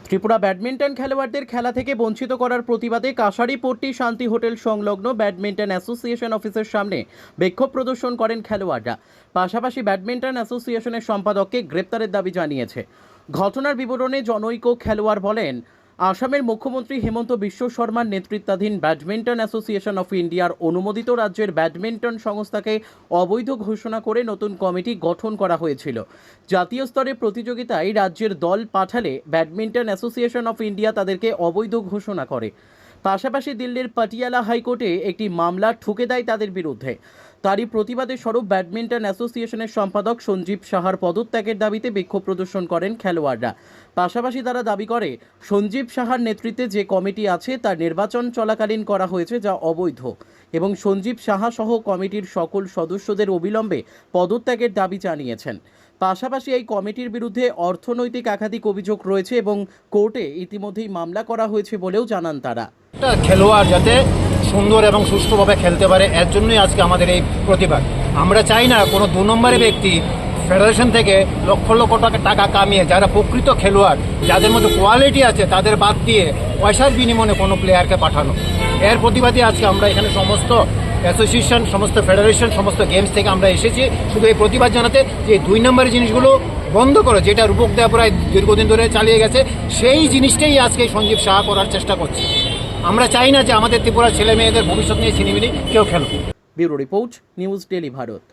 Tripura badminton খেলোয়াড়দের খেলা থেকে বঞ্চিত করার প্রতিবাদে কাশারিপট্টি শান্তি হোটেল সংলগ্ন ব্যাডমিন্টন অ্যাসোসিয়েশন অফিসের সামনে বিক্ষোভ প্রদর্শন করেন খেলোয়াড়রা। পাশাপাশি ব্যাডমিন্টন অ্যাসোসিয়েশনের সম্পাদককে গ্রেপ্তারের দাবি জানিয়েছে। ঘটনার বিবরণে জনৈক খেলোয়াড় বলেন, আসামের মুখ্যমন্ত্রী হেমন্ত বিশ্ব শর্মার নেতৃত্বাধীন ব্যাডমিন্টন অ্যাসোসিয়েশন অফ ইন্ডিয়ার অনুমোদিত রাজ্যের ব্যাডমিন্টন সংস্থাকে অবৈধ ঘোষণা করে নতুন কমিটি গঠন করা হয়েছিল। জাতীয় স্তরে প্রতিযোগিতায় রাজ্যের দল পাঠালে ব্যাডমিন্টন অ্যাসোসিয়েশন অফ ইন্ডিয়া তাদেরকে অবৈধ ঘোষণা করে। পাশাপাশি দিল্লির পাটিয়ালা হাইকোর্টে একটি মামলা ঠুকে দেয় তাদের বিরুদ্ধে। তারই প্রতিবাদে স্বরূপ ব্যাডমিন্টন অ্যাসোসিয়েশনের সম্পাদক সঞ্জীব সাহার পদত্যাগের দাবিতে বিক্ষোভ প্রদর্শন করেন খেলোয়াড়রা। পাশাপাশি তারা দাবি করে, সঞ্জীব সাহার নেতৃত্বে যে কমিটি আছে তার নির্বাচন চলাকালীন করা হয়েছে, যা অবৈধ, এবং সঞ্জীব সাহা সহ কমিটির সকল সদস্যদের অবিলম্বে পদত্যাগের দাবি জানিয়েছেন। পাশাপাশি এই কমিটির বিরুদ্ধে অর্থনৈতিক একাধিক অভিযোগ রয়েছে এবং কোর্টে ইতিমধ্যেই মামলা করা হয়েছে বলেও জানান তারা। খেলোয়াড় যাতে সুন্দর এবং সুষ্ঠুভাবে খেলতে পারে, এর জন্যই আজকে আমাদের এই প্রতিবাদ। আমরা চাই না কোনো 2 নম্বরের ব্যক্তি ফেডারেশন থেকে লক্ষ লক্ষ টাকা কামিয়ে যারা প্রকৃত খেলোয়াড়, যাদের মধ্যে কোয়ালিটি আছে, তাদের বাদ দিয়ে পয়সার বিনিময়ে কোনো প্লেয়ারকে পাঠানো। এর প্রতিবাদে আজকে আমরা এখানে সমস্ত অ্যাসোসিয়েশন, সমস্ত ফেডারেশন, সমস্ত গেমস থেকে আমরা এসেছি শুধু এই প্রতিবাদ জানাতে যে 2 নম্বরের জিনিসগুলো বন্ধ করে, যেটা রূপক দেয়া প্রায় দীর্ঘদিন ধরে চালিয়ে গেছে, সেই জিনিসটাই আজকে সঞ্জীব সাহা করার চেষ্টা করছে। আমরা চাই না যে আমাদের ত্রিপুরার ছেলে মেয়েদের ভবিষ্যৎ নিয়ে ছিনিমিনি কেউ খেলুক। Bureau report, news daily Bharat.